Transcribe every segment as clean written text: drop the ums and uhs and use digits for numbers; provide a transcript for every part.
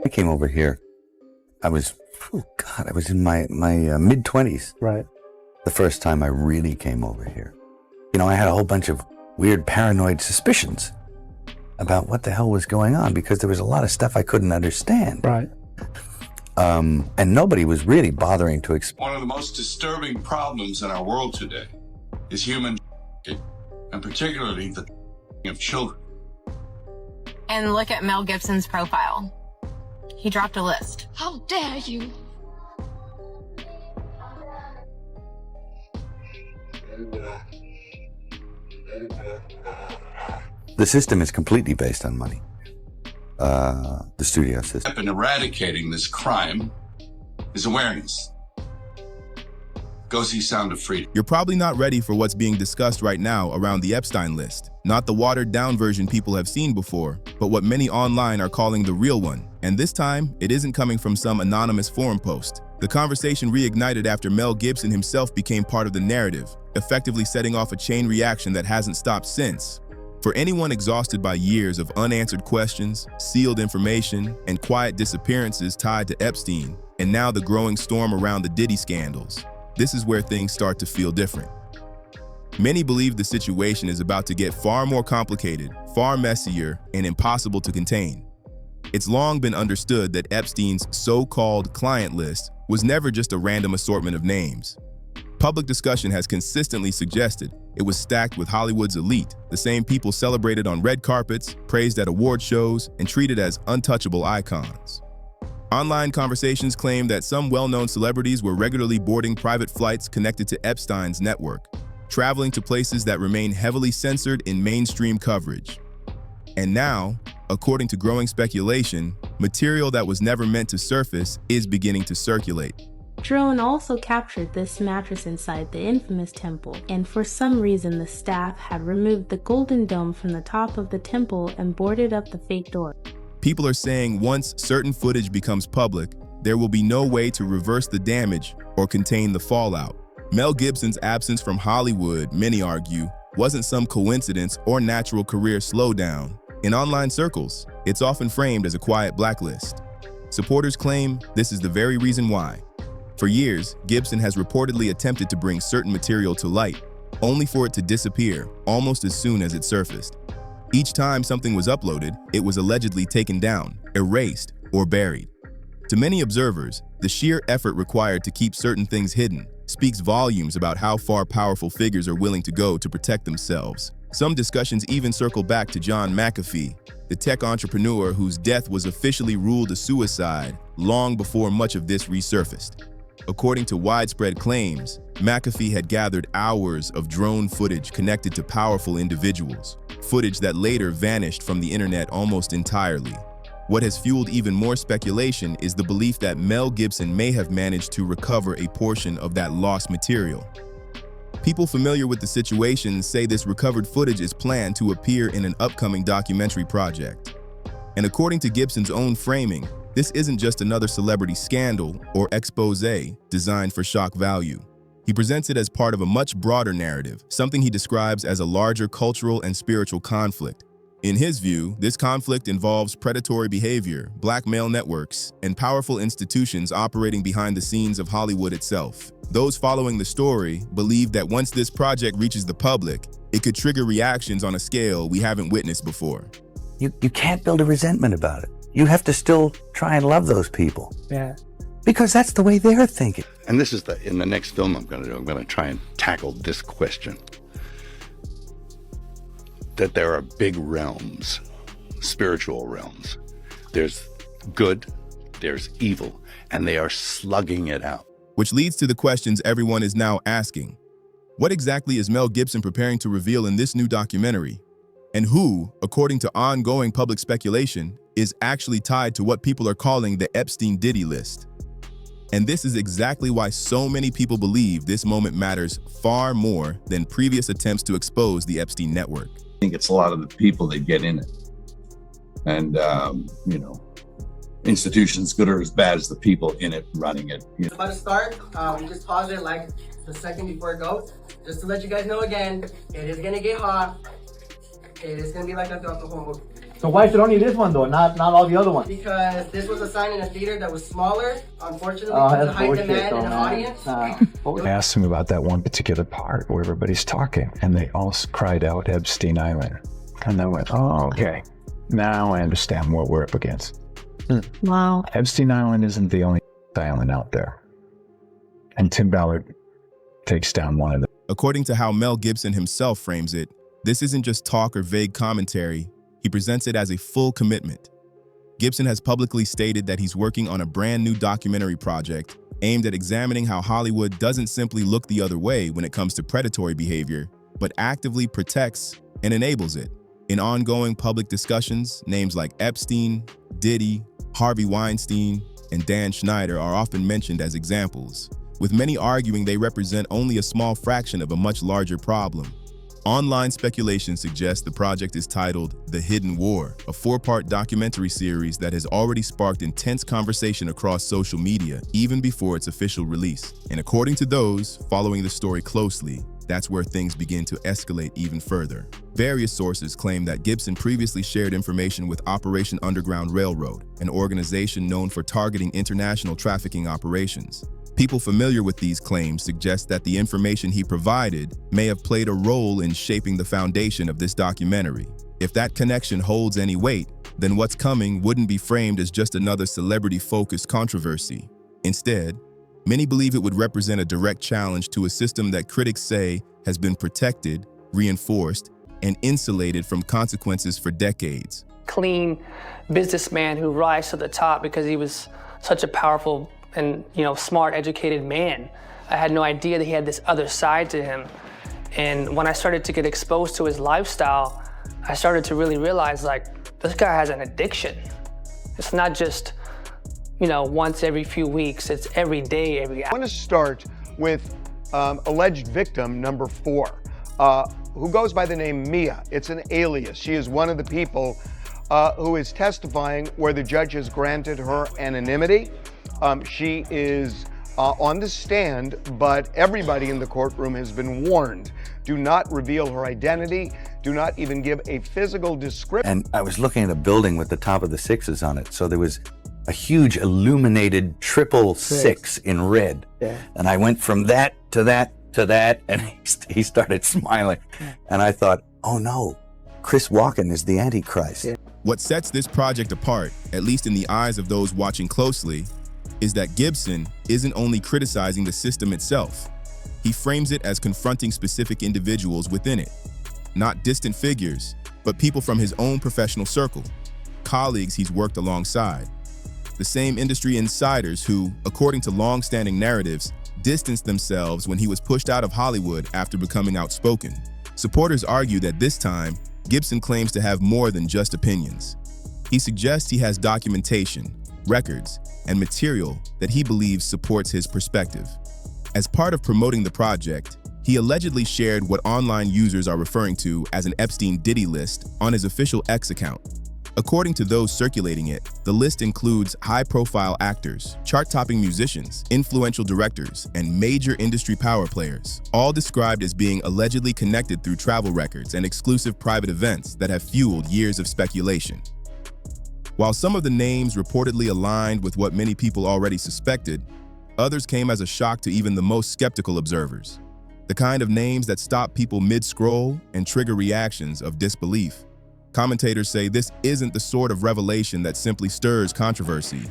I came over here. I was in my mid-20s. Right. The first time I really came over here. You know, I had a whole bunch of weird paranoid suspicions about what the hell was going on because there was a lot of stuff I couldn't understand. Right. And nobody was really bothering to explain. One of the most disturbing problems in our world today is human and particularly the of children. And look at Mel Gibson's profile. He dropped a list. How dare you? The system is completely based on money. The studio system. In eradicating this crime is awareness. Go see Sound of Freedom. You're probably not ready for what's being discussed right now around the Epstein list. Not the watered-down version people have seen before, but what many online are calling the real one. And this time, it isn't coming from some anonymous forum post. The conversation reignited after Mel Gibson himself became part of the narrative, effectively setting off a chain reaction that hasn't stopped since. For anyone exhausted by years of unanswered questions, sealed information, and quiet disappearances tied to Epstein, and now the growing storm around the Diddy scandals, this is where things start to feel different. Many believe the situation is about to get far more complicated, far messier, and impossible to contain. It's long been understood that Epstein's so-called client list was never just a random assortment of names. Public discussion has consistently suggested it was stacked with Hollywood's elite, the same people celebrated on red carpets, praised at award shows, and treated as untouchable icons. Online conversations claim that some well-known celebrities were regularly boarding private flights connected to Epstein's network, traveling to places that remain heavily censored in mainstream coverage. And now, according to growing speculation, material that was never meant to surface is beginning to circulate. Drone also captured this mattress inside the infamous temple, and for some reason the staff had removed the golden dome from the top of the temple and boarded up the fake door. People are saying once certain footage becomes public, there will be no way to reverse the damage or contain the fallout. Mel Gibson's absence from Hollywood, many argue, wasn't some coincidence or natural career slowdown. In online circles, it's often framed as a quiet blacklist. Supporters claim this is the very reason why. For years, Gibson has reportedly attempted to bring certain material to light, only for it to disappear almost as soon as it surfaced. Each time something was uploaded, it was allegedly taken down, erased, or buried. To many observers, the sheer effort required to keep certain things hidden speaks volumes about how far powerful figures are willing to go to protect themselves. Some discussions even circle back to John McAfee, the tech entrepreneur whose death was officially ruled a suicide long before much of this resurfaced. According to widespread claims, McAfee had gathered hours of drone footage connected to powerful individuals, footage that later vanished from the internet almost entirely. What has fueled even more speculation is the belief that Mel Gibson may have managed to recover a portion of that lost material. People familiar with the situation say this recovered footage is planned to appear in an upcoming documentary project. And according to Gibson's own framing, this isn't just another celebrity scandal or expose designed for shock value. He presents it as part of a much broader narrative, something he describes as a larger cultural and spiritual conflict. In his view, this conflict involves predatory behavior, blackmail networks, and powerful institutions operating behind the scenes of Hollywood itself. Those following the story believe that once this project reaches the public, it could trigger reactions on a scale we haven't witnessed before. You can't build a resentment about it. You have to still try and love those people. Yeah. Because that's the way they're thinking. And this is in the next film I'm going to do, I'm going to try and tackle this question. That there are big realms, spiritual realms. There's good, there's evil, and they are slugging it out. Which leads to the questions everyone is now asking. What exactly is Mel Gibson preparing to reveal in this new documentary? And who, according to ongoing public speculation, is actually tied to what people are calling the Epstein-Diddy list? And this is exactly why so many people believe this moment matters far more than previous attempts to expose the Epstein network. I think it's a lot of the people that get in it. And, institutions good or as bad as the people in it running it. It's about to start. We just pause it like the second before it goes. Just to let you guys know again, it is going to get hot. It is going to be like that throughout the whole movie. So why should only this one though, not all the other ones? Because this was assigned in a theater that was smaller, unfortunately, Oh, due to that's high bullshit, demand though, and an man. audience. I asked them about that one particular part where everybody's talking, and they all cried out Epstein Island. And I went, oh, okay. Now I understand what we're up against. Wow. Epstein Island isn't the only island out there. And Tim Ballard takes down one of them. According to how Mel Gibson himself frames it, this isn't just talk or vague commentary. He presents it as a full commitment. Gibson has publicly stated that he's working on a brand new documentary project aimed at examining how Hollywood doesn't simply look the other way when it comes to predatory behavior, but actively protects and enables it. In ongoing public discussions, names like Epstein, Diddy, Harvey Weinstein, and Dan Schneider are often mentioned as examples, with many arguing they represent only a small fraction of a much larger problem. Online speculation suggests the project is titled The Hidden War, a 4-part documentary series that has already sparked intense conversation across social media, even before its official release. And according to those following the story closely, that's where things begin to escalate even further. Various sources claim that Gibson previously shared information with Operation Underground Railroad, an organization known for targeting international trafficking operations. People familiar with these claims suggest that the information he provided may have played a role in shaping the foundation of this documentary. If that connection holds any weight, then what's coming wouldn't be framed as just another celebrity-focused controversy. Instead, many believe it would represent a direct challenge to a system that critics say has been protected, reinforced, and insulated from consequences for decades. Clean businessman who rise to the top because he was such a powerful and smart, educated man. I had no idea that he had this other side to him. And when I started to get exposed to his lifestyle, I started to really realize, like, this guy has an addiction. It's not just, once every few weeks, it's every day, every hour. I want to start with alleged victim number 4, who goes by the name Mia. It's an alias. She is one of the people who is testifying where the judge has granted her anonymity. She is on the stand, but everybody in the courtroom has been warned. Do not reveal her identity. Do not even give a physical description. And I was looking at a building with the top of the 6s on it. So there was a huge illuminated 666 in red. Yeah. And I went from that to that to that, and he started smiling. And I thought, oh no, Chris Walken is the Antichrist. Yeah. What sets this project apart, at least in the eyes of those watching closely, is that Gibson isn't only criticizing the system itself. He frames it as confronting specific individuals within it. Not distant figures, but people from his own professional circle, colleagues he's worked alongside. The same industry insiders who, according to long-standing narratives, distanced themselves when he was pushed out of Hollywood after becoming outspoken. Supporters argue that this time, Gibson claims to have more than just opinions. He suggests he has documentation, records, and material that he believes supports his perspective. As part of promoting the project, he allegedly shared what online users are referring to as an Epstein Diddy list on his official X account. According to those circulating it, the list includes high-profile actors, chart-topping musicians, influential directors, and major industry power players, all described as being allegedly connected through travel records and exclusive private events that have fueled years of speculation. While some of the names reportedly aligned with what many people already suspected, others came as a shock to even the most skeptical observers. The kind of names that stop people mid-scroll and trigger reactions of disbelief. Commentators say this isn't the sort of revelation that simply stirs controversy.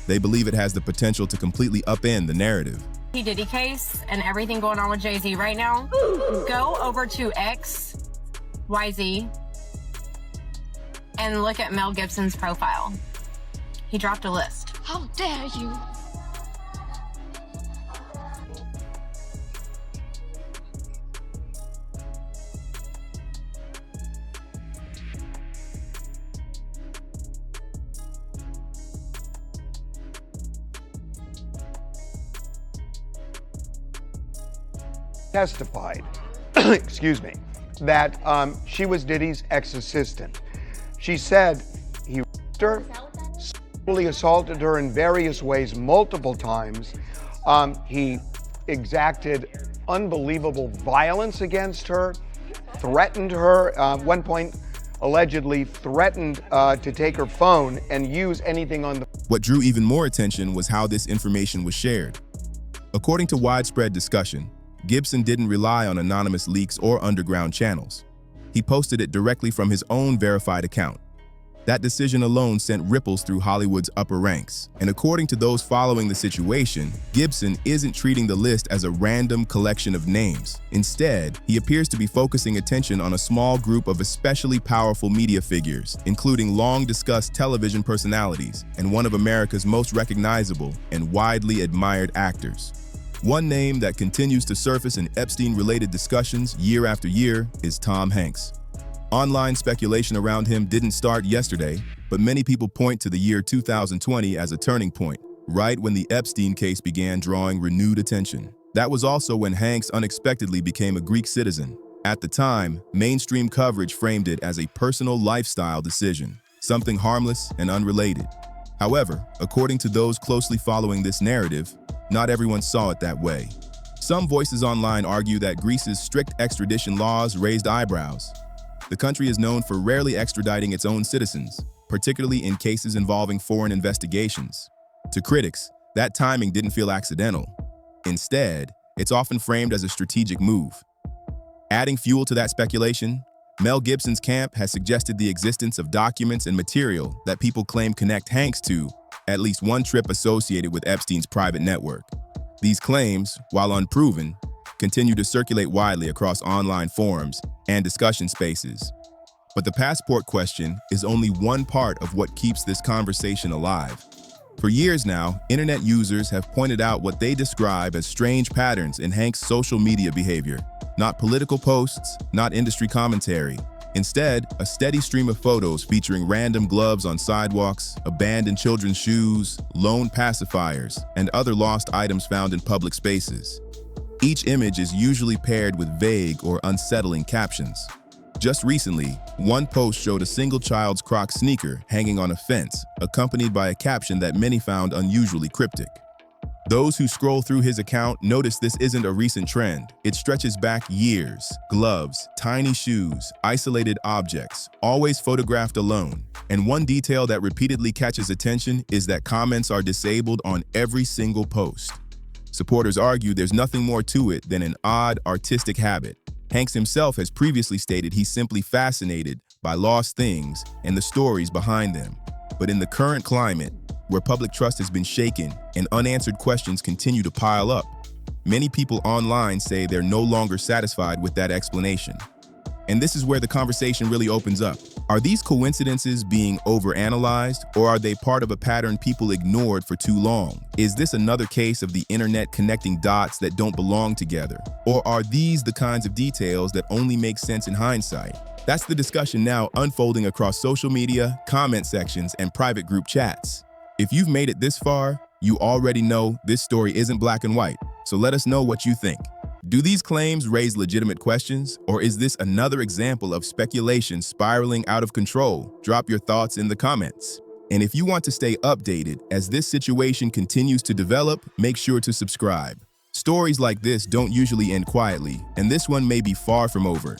They believe it has the potential to completely upend the narrative. The Diddy case and everything going on with Jay-Z right now, go over to XYZ and look at Mel Gibson's profile. He dropped a list. How dare you? Testified, excuse me, that she was Diddy's ex-assistant. She said he raped her, sexually assaulted her in various ways multiple times. He exacted unbelievable violence against her, threatened her. At one point, allegedly threatened to take her phone and use anything on the. What drew even more attention was how this information was shared. According to widespread discussion, Gibson didn't rely on anonymous leaks or underground channels. He posted it directly from his own verified account. That decision alone sent ripples through Hollywood's upper ranks. And according to those following the situation, Gibson isn't treating the list as a random collection of names. Instead, he appears to be focusing attention on a small group of especially powerful media figures, including long-discussed television personalities and one of America's most recognizable and widely admired actors. One name that continues to surface in Epstein-related discussions year after year is Tom Hanks. Online speculation around him didn't start yesterday, but many people point to the year 2020 as a turning point, right when the Epstein case began drawing renewed attention. That was also when Hanks unexpectedly became a Greek citizen. At the time, mainstream coverage framed it as a personal lifestyle decision, something harmless and unrelated. However, according to those closely following this narrative, not everyone saw it that way. Some voices online argue that Greece's strict extradition laws raised eyebrows. The country is known for rarely extraditing its own citizens, particularly in cases involving foreign investigations. To critics, that timing didn't feel accidental. Instead, it's often framed as a strategic move. Adding fuel to that speculation, Mel Gibson's camp has suggested the existence of documents and material that people claim connect Hanks to at least one trip associated with Epstein's private network. These claims, while unproven, continue to circulate widely across online forums and discussion spaces. But the passport question is only one part of what keeps this conversation alive. For years now, internet users have pointed out what they describe as strange patterns in Hanks' social media behavior. Not political posts, not industry commentary. Instead, a steady stream of photos featuring random gloves on sidewalks, abandoned children's shoes, lone pacifiers, and other lost items found in public spaces. Each image is usually paired with vague or unsettling captions. Just recently, one post showed a single child's Crocs sneaker hanging on a fence, accompanied by a caption that many found unusually cryptic. Those who scroll through his account notice this isn't a recent trend. It stretches back years. Gloves, tiny shoes, isolated objects, always photographed alone. And one detail that repeatedly catches attention is that comments are disabled on every single post. Supporters argue there's nothing more to it than an odd artistic habit. Hanks himself has previously stated he's simply fascinated by lost things and the stories behind them. But in the current climate, where public trust has been shaken and unanswered questions continue to pile up, many people online say they're no longer satisfied with that explanation. And this is where the conversation really opens up. Are these coincidences being overanalyzed, or are they part of a pattern people ignored for too long? Is this another case of the internet connecting dots that don't belong together? Or are these the kinds of details that only make sense in hindsight? That's the discussion now unfolding across social media, comment sections, and private group chats. If you've made it this far, you already know this story isn't black and white, so let us know what you think. Do these claims raise legitimate questions, or is this another example of speculation spiraling out of control? Drop your thoughts in the comments. And if you want to stay updated as this situation continues to develop, make sure to subscribe. Stories like this don't usually end quietly, and this one may be far from over.